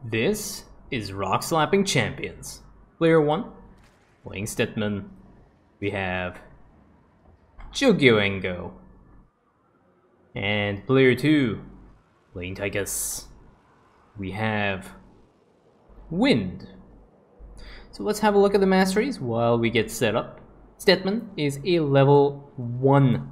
This is Rockslapping Champions. Player 1, playing Stetmann. We have Chogyoengo. And player 2, playing Tychus. We have Wind. So let's have a look at the masteries while we get set up. Stetmann is a level 1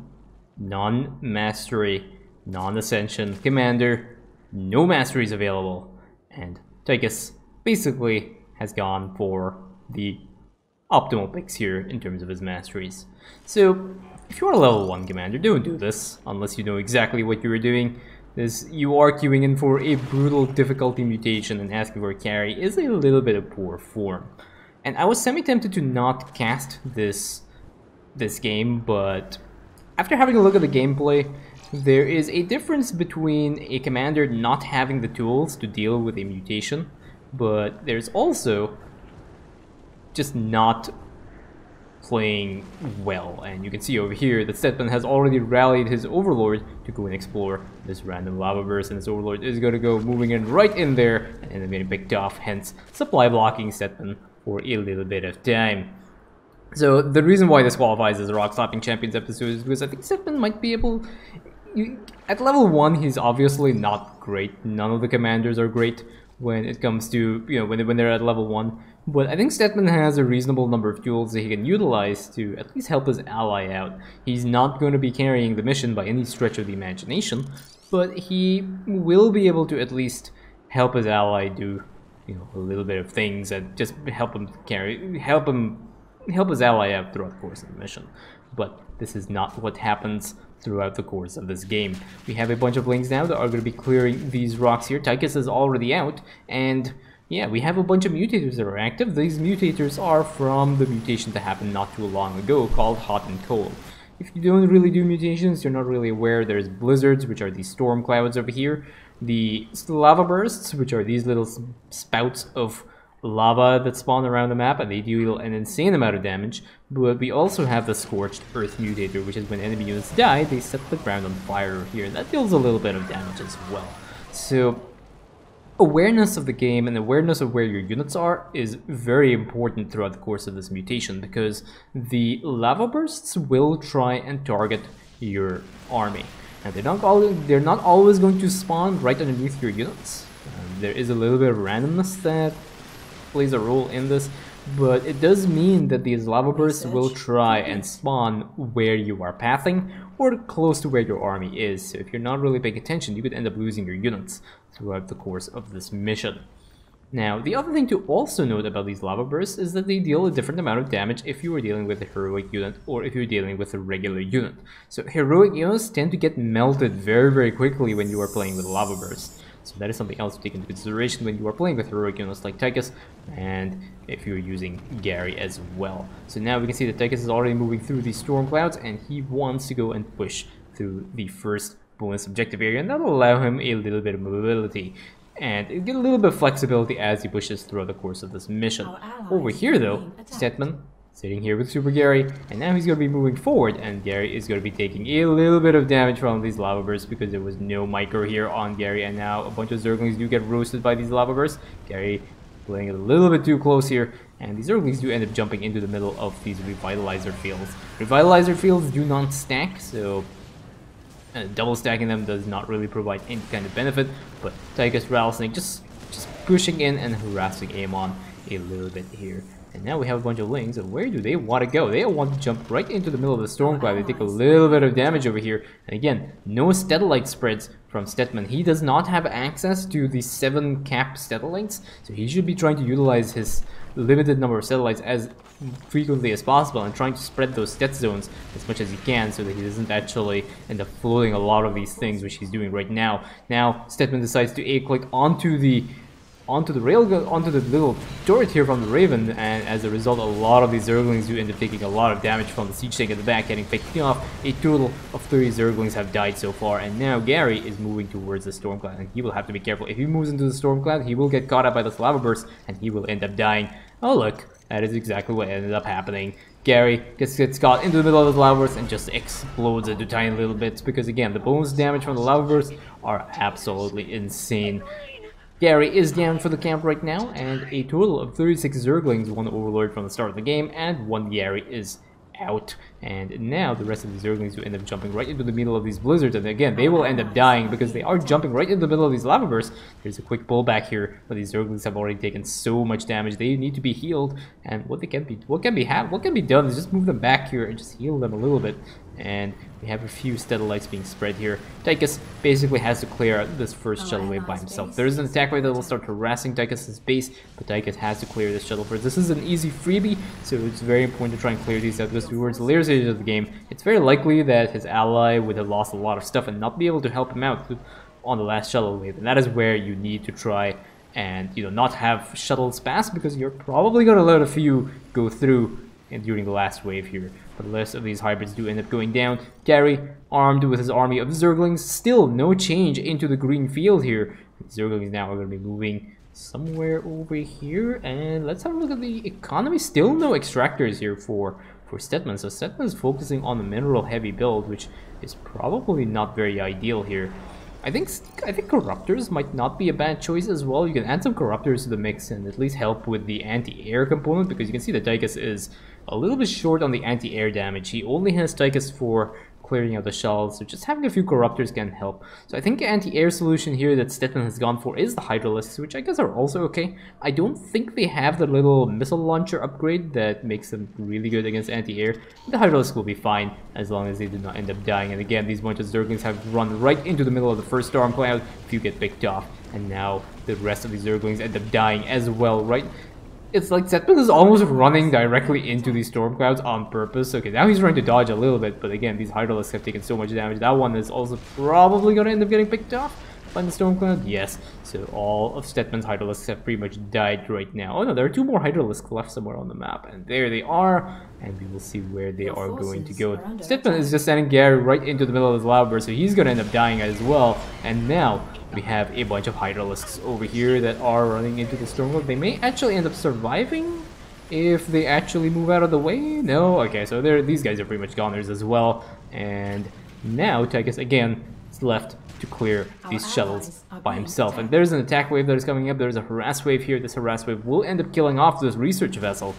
non-mastery, non-ascension commander. No masteries available. And Tychus basically has gone for the optimal picks here in terms of his masteries. So if you are a level 1 commander, don't do this unless you know exactly what you are doing. You are queuing in for a brutal difficulty mutation, and asking for a carry is a little bit of poor form. And I was semi-tempted to not cast this game, but after having a look at the gameplay, there is a difference between a commander not having the tools to deal with a mutation, but there's also just not playing well. And you can see over here that Stetmann has already rallied his Overlord to go and explore this random lava burst, and his Overlord is going to go moving in right in there and then getting picked off, hence supply blocking Stetmann for a little bit of time. So the reason why this qualifies as a Rockslapping Champions episode is because I think Stetmann might be able... At level 1, he's obviously not great. None of the commanders are great when it comes to, when they're at level 1. But I think Stetmann has a reasonable number of tools that he can utilize to at least help his ally out. He's not going to be carrying the mission by any stretch of the imagination, but he will be able to at least help his ally do, a little bit of things and just help his ally out throughout the course of the mission. But this is not what happens throughout the course of this game. We have a bunch of lings now that are going to be clearing these rocks here. Tychus is already out, and yeah, we have a bunch of mutators that are active. These mutators are from the mutation that happened not too long ago called Hot and Cold. If you don't really do mutations, you're not really aware. There's blizzards, which are these storm clouds over here. The lava bursts, which are these little spouts of lava that spawn around the map, and they deal an insane amount of damage. But we also have the Scorched Earth Mutator, which is when enemy units die, they set the ground on fire here. That deals a little bit of damage as well. So awareness of the game and awareness of where your units are is very important throughout the course of this mutation, because the lava bursts will try and target your army. And they're not always going to spawn right underneath your units. There is a little bit of randomness that plays a role in this, but it does mean that these lava bursts will try and spawn where you are pathing or close to where your army is. So if you're not really paying attention, you could end up losing your units throughout the course of this mission. Now, the other thing to also note about these lava bursts is that they deal a different amount of damage if you are dealing with a heroic unit or if you're dealing with a regular unit. So heroic units tend to get melted very, very quickly when you are playing with lava bursts. So that is something else to take into consideration when you are playing with heroic units like Tychus, and if you're using Gary as well. So now we can see that Tychus is already moving through these storm clouds, and he wants to go and push through the first bonus objective area, and that'll allow him a little bit of mobility and get a little bit of flexibility as he pushes throughout the course of this mission. Over here though, Stetmann sitting here with Super Gary, and now he's going to be moving forward, and Gary is going to be taking a little bit of damage from these lava bursts because there was no micro here on Gary, and now a bunch of Zerglings do get roasted by these lava bursts. Gary playing a little bit too close here, and these Zerglings do end up jumping into the middle of these Revitalizer fields. Revitalizer fields do not stack, so double stacking them does not really provide any kind of benefit, but Tychus Rattlesnake just pushing in and harassing Amon a little bit here. And now we have a bunch of lings, and where do they want to go? They want to jump right into the middle of the storm cloud. They take a little bit of damage over here. And again, no Statellite spreads from Stetmann. He does not have access to the 7 cap Statelites, so he should be trying to utilize his limited number of satellites as frequently as possible and trying to spread those stat zones as much as he can so that he doesn't actually end up floating a lot of these things, which he's doing right now. Now Stetmann decides to A-click onto the little turret here from the Raven, and as a result a lot of these Zerglings do end up taking a lot of damage from the siege tank at the back, getting picked off. A total of 30 Zerglings have died so far, and now Gary is moving towards the storm cloud, and he will have to be careful. If he moves into the storm cloud, he will get caught up by this lava burst and he will end up dying. Oh look, that is exactly what ended up happening. Gary gets caught into the middle of the lava burst and just explodes into tiny little bits, because again, the bonus damage from the lava burst are absolutely insane. Gary is down for the camp right now, and a total of 36 Zerglings, 1 Overlord from the start of the game, and 1 Gary is out. And now the rest of the Zerglings will end up jumping right into the middle of these blizzards, and again they will end up dying because they are jumping right into the middle of these lava bursts. There's a quick pullback here, but these Zerglings have already taken so much damage. They need to be healed, and what can be done is just move them back here and just heal them a little bit. And we have a few Steadalites being spread here. Tychus basically has to clear out this first shuttle wave by himself. There's an attack wave that will start harassing Tychus' base, but Tychus has to clear this shuttle first. This is an easy freebie, so it's very important to try and clear these out, because towards the later stages of the game, it's very likely that his ally would have lost a lot of stuff and not be able to help him out on the last shuttle wave. And that is where you need to try and, not have shuttles pass, because you're probably going to let a few go through during the last wave here. But the rest of these hybrids do end up going down. Gary, armed with his army of Zerglings, still no change into the green field here. Zerglings now are going to be moving somewhere over here. And let's have a look at the economy. Still no extractors here for Stetmann. So Stetmann is focusing on the mineral heavy build, which is probably not very ideal here. I think corruptors might not be a bad choice as well. You can add some corruptors to the mix and at least help with the anti-air component, because you can see that Tychus is a little bit short on the anti-air damage. He only has Tychus for clearing out the shells, so just having a few corruptors can help. So I think the anti-air solution here that Stetmann has gone for is the Hydralisks, which I guess are also okay. I don't think they have the little missile launcher upgrade that makes them really good against anti-air. The Hydralisks will be fine as long as they do not end up dying. And again, these bunch of Zerglings have run right into the middle of the first storm cloud. A few get picked off, and now the rest of the Zerglings end up dying as well, right? It's like Stetmann is almost running directly into these storm clouds on purpose. Okay, now he's trying to dodge a little bit, but again, these Hydralisks have taken so much damage. That one is also probably going to end up getting picked off by the storm cloud. Yes, so all of Stetmann's Hydralisks have pretty much died right now. Oh no, there are 2 more Hydralisks left somewhere on the map, and there they are, and we will see where they are going to go. Stetmann is just sending Gary right into the middle of his lava burst, so he's going to end up dying as well. And now we have a bunch of Hydralisks over here that are running into the storm cloud. They may actually end up surviving if they actually move out of the way. No? Okay, so these guys are pretty much goners as well. And now Tychus again is left to clear these shuttles by himself. And there's an attack wave that is coming up. There's a harass wave here. This harass wave will end up killing off this research vessel.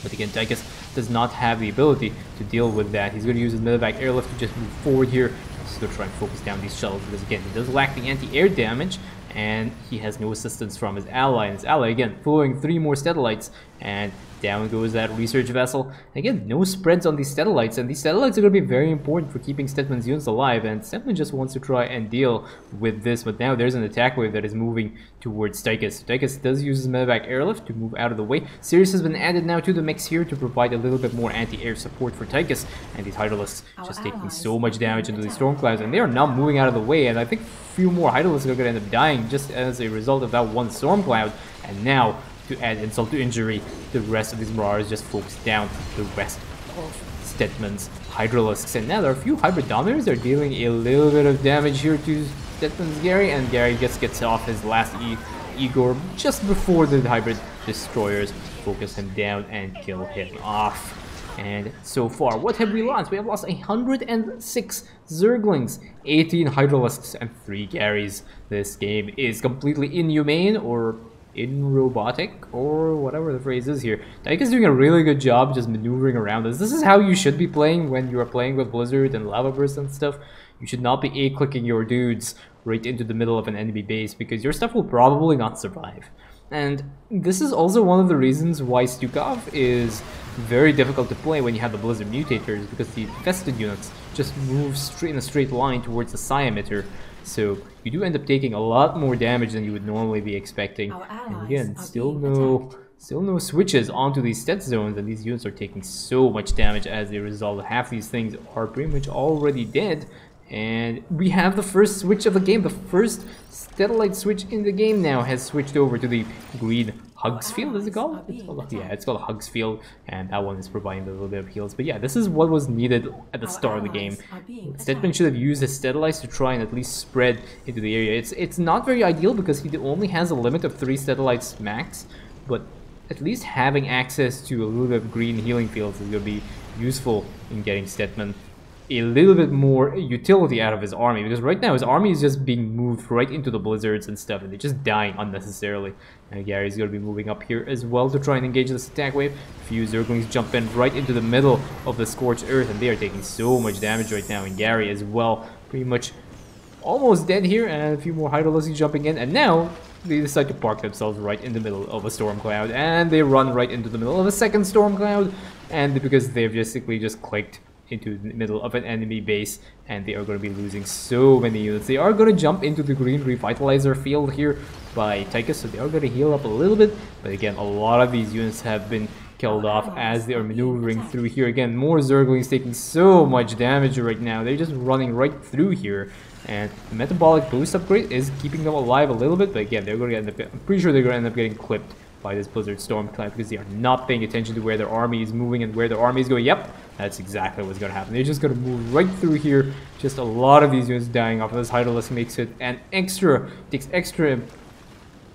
But again, Tychus does not have the ability to deal with that. He's going to use his medevac airlift to just move forward here. He's going to try and focus down these shuttles, because again, he does lack the anti-air damage, and he has no assistance from his ally. And his ally, again, throwing 3 more Steadalites, and down goes that research vessel. Again, no spreads on these Steadalites, and these Steadalites are going to be very important for keeping Stetmann's units alive, and Stetmann just wants to try and deal with this. But now there's an attack wave that is moving towards Tychus. Tychus does use his medevac airlift to move out of the way. Sirius has been added now to the mix here to provide a little bit more anti-air support for Tychus, and these Hydralisks just taking so much damage into these storm clouds, and they are not moving out of the way. And I think a few more Hydralisks are going to end up dying just as a result of that one storm cloud. And now, to add insult to injury, the rest of these Marauders just focus down the rest of Stetmann's Hydralisks. And now there are a few Hybrid Dominators that are dealing a little bit of damage here to Stetmann's Gary, and Gary just gets off his last Igor just before the Hybrid Destroyers focus him down and kill him off. And so far, what have we lost? We have lost 106 Zerglings, 18 Hydralisks, and 3 Garys. This game is completely inhumane, or in robotic, or whatever the phrase is here. Tychus is doing a really good job just maneuvering around this. This is how you should be playing when you are playing with Blizzard and Lava Burst and stuff. You should not be A-clicking your dudes right into the middle of an enemy base, because your stuff will probably not survive. And this is also one of the reasons why Stukov is very difficult to play when you have the Blizzard mutators, because the infested units just move straight in a straight line towards the Psi emitter. So you do end up taking a lot more damage than you would normally be expecting. And again, still no switches onto these stat zones, and these units are taking so much damage as a result. Half these things are pretty much already dead. And we have the first switch of the game. The first Steadalite switch in the game now has switched over to the green Hugs field, is it called? It's called Hugs field, and that one is providing a little bit of heals. But yeah, this is what was needed at the start of the game. Stetmann should have used his Steadalites to try and at least spread into the area. It's not very ideal because he only has a limit of 3 Steadalites max, but at least having access to a little bit of green healing fields is going to be useful in getting Stetmann a little bit more utility out of his army, because right now his army is just being moved right into the blizzards and stuff, and they're just dying unnecessarily. And Gary's going to be moving up here as well to try and engage this attack wave. A few Zerglings jump in right into the middle of the Scorched Earth, and they are taking so much damage right now. And Gary as well, pretty much almost dead here, and a few more Hydralisks jumping in, and now they decide to park themselves right in the middle of a storm cloud, and they run right into the middle of a second storm cloud, and because they've basically just clicked into the middle of an enemy base, and they are going to be losing so many units. They are going to jump into the green revitalizer field here by Tychus, so they are going to heal up a little bit, but again, a lot of these units have been killed off as they are maneuvering through here. Again, more Zerglings taking so much damage right now. They're just running right through here, and the metabolic boost upgrade is keeping them alive a little bit, but again, they're going to end up, I'm pretty sure they're going to end up getting clipped by this Blizzard Storm Cloud because they are not paying attention to where their army is moving and where their army is going. Yep, that's exactly what's going to happen. They're just going to move right through here. Just a lot of these units dying off of this. Hydralisk makes it takes extra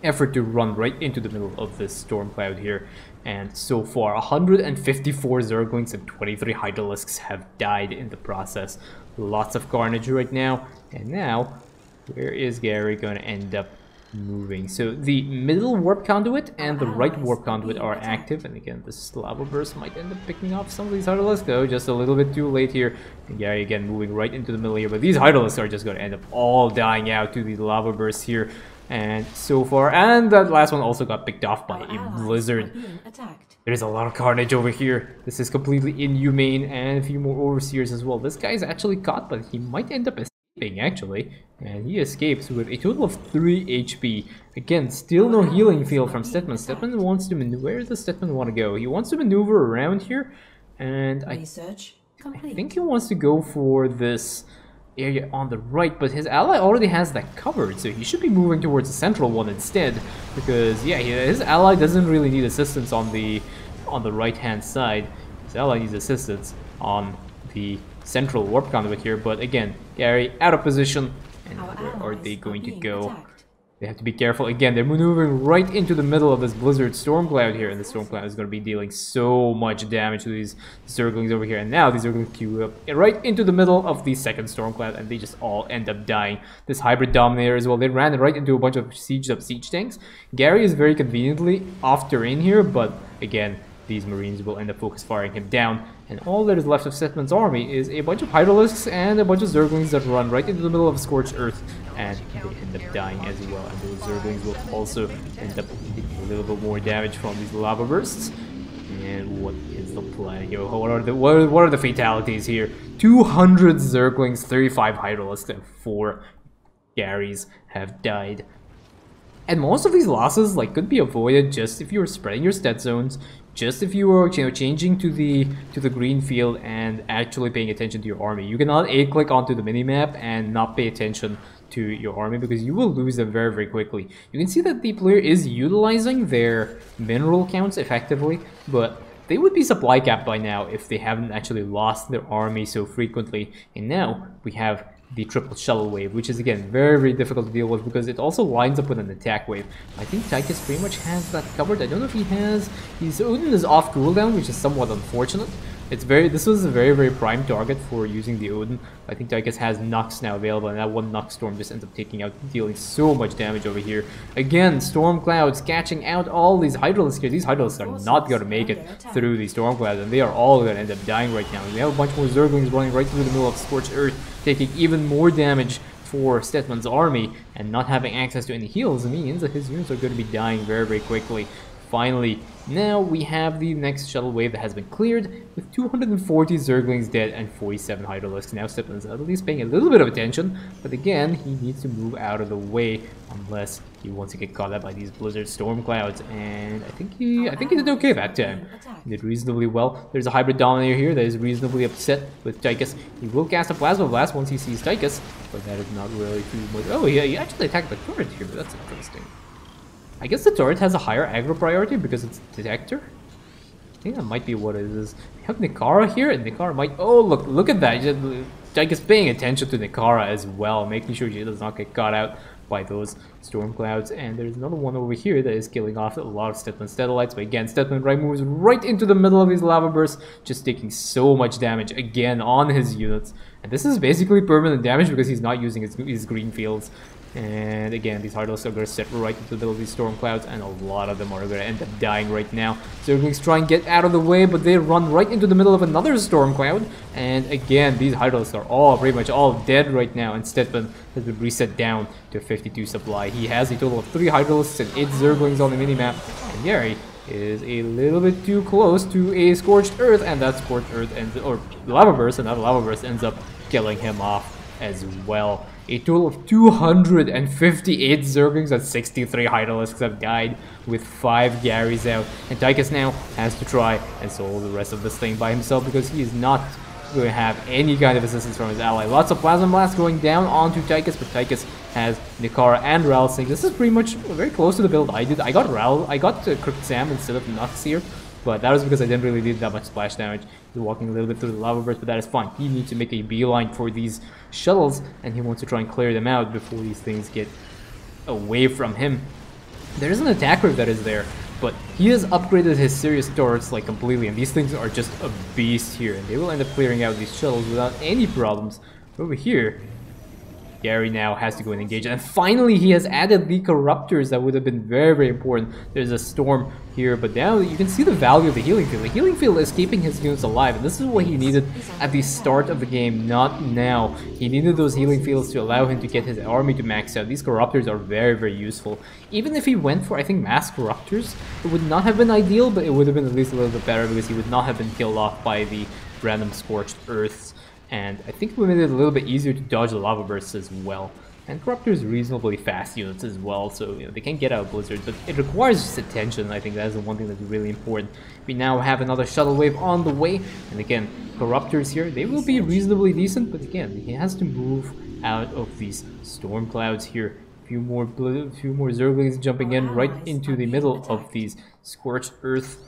effort to run right into the middle of this storm cloud here. And so far, 154 Zerglings and 23 Hydralisks have died in the process. Lots of carnage right now. And now, where is Gary going to end up moving? So the middle warp conduit and the right warp conduit are active, and again this lava burst might end up picking off some of these Hydralisks, though just a little bit too late here. And Gary again moving right into the middle here, but these Hydralisks are just going to end up all dying out to these lava bursts here. And so far, and that last one also got picked off by a blizzard. There's a lot of carnage over here. This is completely inhumane, and a few more overseers as well. This guy is actually caught, but he might end up escaping actually, and he escapes with a total of 3 HP. Again, still no healing field from Stetmann. Stetmann wants to maneuver. Where does Stetmann want to go? He wants to maneuver around here, and I think he wants to go for this area on the right, but his ally already has that covered, so he should be moving towards the central one instead, because yeah, his ally doesn't really need assistance on the right hand side. His ally needs assistance on the central warp conduit here, but again, Gary out of position, and where are they going to go? They have to be careful. Again, they're maneuvering right into the middle of this blizzard storm cloud here, and the storm cloud is going to be dealing so much damage to these Zerglings over here. And now these Zerglings queue up right into the middle of the second storm cloud, and they just all end up dying. This hybrid dominator as well, they ran right into a bunch of siege tanks. Gary is very conveniently off terrain here, but again, these Marines will end up focus firing him down. And all that is left of Stetmann's army is a bunch of Hydralisks and a bunch of Zerglings that run right into the middle of Scorched Earth, and they end up dying as well. And those Zerglings will also end up taking a little bit more damage from these lava bursts. And what is the plan here? What are the fatalities here? 200 Zerglings, 35 Hydralisks, and 4 Garys have died. And most of these losses could be avoided just if you were spreading your stat zones, just if you were changing to the green field and actually paying attention to your army. You cannot A-click onto the minimap and not pay attention to your army, because you will lose them very, very quickly. You can see that the player is utilizing their mineral counts effectively, but they would be supply capped by now if they haven't actually lost their army so frequently. And now we have the triple shuttle wave, which is again very, very difficult to deal with because it also lines up with an attack wave. I think Tychus pretty much has that covered. I don't know if he has. His Odin is off cooldown, which is somewhat unfortunate. This was a very, very prime target for using the Odin. I think Tychus has Nux now available, and that one Nux Storm just ends up dealing so much damage over here. Again, Storm Clouds catching out all these Hydralisks here. These Hydralisks are not going to make it through these Storm Clouds, and they are all going to end up dying right now. We have a bunch more Zerglings running right through the middle of Scorched Earth, taking even more damage for Stetmann's army, and not having access to any heals means that his units are going to be dying very, very quickly. Finally, now we have the next shuttle wave that has been cleared, with 240 Zerglings dead and 47 Hydralisks. Now Stetmann's at least paying a little bit of attention, but again, he needs to move out of the way unless he wants to get caught up by these blizzard storm clouds. And I think he did okay that time. He did reasonably well. There's a hybrid dominator here that is reasonably upset with Tychus. He will cast a plasma blast once he sees Tychus, but that is not really too much. Oh, yeah, he actually attacked the turret here, but that's interesting. I guess the turret has a higher aggro priority because it's detector. I think that might be what it is. We have Nikara here, and Nikara might... Oh, look at that. Tychus paying attention to Nikara as well, making sure she does not get caught out by those storm clouds. And there's another one over here that is killing off a lot of Stetmann Stellalites, but again, Stetmann moves right into the middle of his lava burst, just taking so much damage again on his units. And this is basically permanent damage because he's not using his green fields. And again, these Heartless are going to sit right into the middle of these storm clouds, and a lot of them are going to end up dying right now. Zerglings try and get out of the way, but they run right into the middle of another storm cloud. And again, these Heartless are all pretty much all dead right now, and Stetmann has been reset down to 52 supply. He has a total of 3 Hydralisks and 8 Zerglings on the minimap, and Gary is a little bit too close to a Scorched Earth, and that Scorched Earth ends, or Lava Burst, and that Lava Burst ends up killing him off as well. A total of 258 Zerglings and 63 Hydralisks have died, with 5 Garys out. And Tychus now has to try and solve the rest of this thing by himself because he is not going to have any kind of assistance from his ally. Lots of Plasma Blast going down onto Tychus, but Tychus has Nikara and Ralsing. This is pretty much very close to the build I did. I got Crooked Sam instead of Nuts here, but that was because I didn't really need that much splash damage. He's walking a little bit through the lava burst, but that is fine. He needs to make a beeline for these shuttles, and he wants to try and clear them out before these things get away from him. There is an attacker that is there, but he has upgraded his serious turrets like completely, and these things are just a beast here, and they will end up clearing out these shuttles without any problems. Over here, Gary now has to go and engage, and finally he has added the Corruptors. That would have been very, very important. There's a storm here, but now you can see the value of the healing field. The healing field is keeping his units alive, and this is what he needed at the start of the game, not now. He needed those healing fields to allow him to get his army to max out. These Corruptors are very, very useful. Even if he went for, I think, mass Corruptors, it would not have been ideal, but it would have been at least a little bit better because he would not have been killed off by the random Scorched Earths. And I think we made it a little bit easier to dodge the lava bursts as well. And Corruptors reasonably fast units as well, so they can get out of blizzards, but it requires just attention. I think that is the one thing that's really important. We now have another shuttle wave on the way, and again, Corruptors here, they will be reasonably decent, but again, he has to move out of these storm clouds here. A few more Zerglings jumping in right into the middle of these Scorched Earth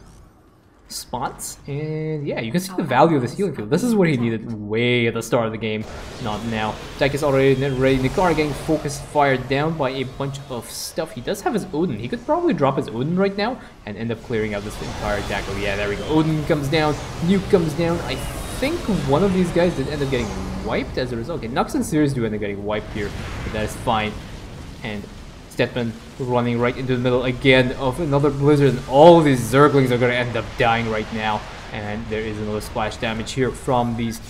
spots, and yeah, you can see the value of this healing field. This is what he needed way at the start of the game, not now. Tychus already ready. Nikara getting focused fired down by a bunch of stuff. He does have his Odin. He could probably drop his Odin right now and end up clearing out this entire attack. Oh yeah, there we go. Odin comes down, Nuke comes down. I think one of these guys did end up getting wiped as a result. Okay, Nux and Sirius do end up getting wiped here, but that is fine. And Stetmann running right into the middle again of another blizzard, and all these Zerglings are going to end up dying right now. And there is another splash damage here from these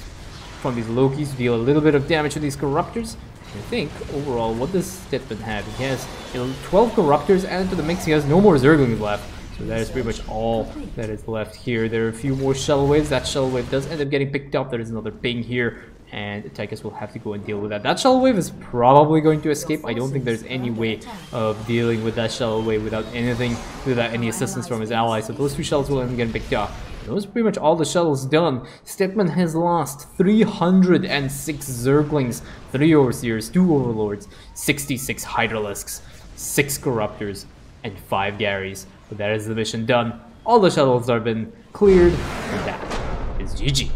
Lokis to deal a little bit of damage to these Corruptors. I think overall, what does Stetmann have? He has 12 Corruptors added to the mix. He has no more Zerglings left. So that is pretty much all that is left here. There are a few more shuttle waves. That shuttle wave does end up getting picked up. There is another ping here, and Tychus will have to go and deal with that. That shuttle wave is probably going to escape. I don't think there's any way of dealing with that shuttle wave without any assistance from his allies. So those 2 shuttles will end up getting picked up. Those are pretty much all the shuttles done. Stetmann has lost 306 Zerglings, 3 Overseers, 2 Overlords, 66 Hydralisks, 6 Corruptors, and 5 Garys. But that is the mission done. All the shuttles have been cleared, and that is GG.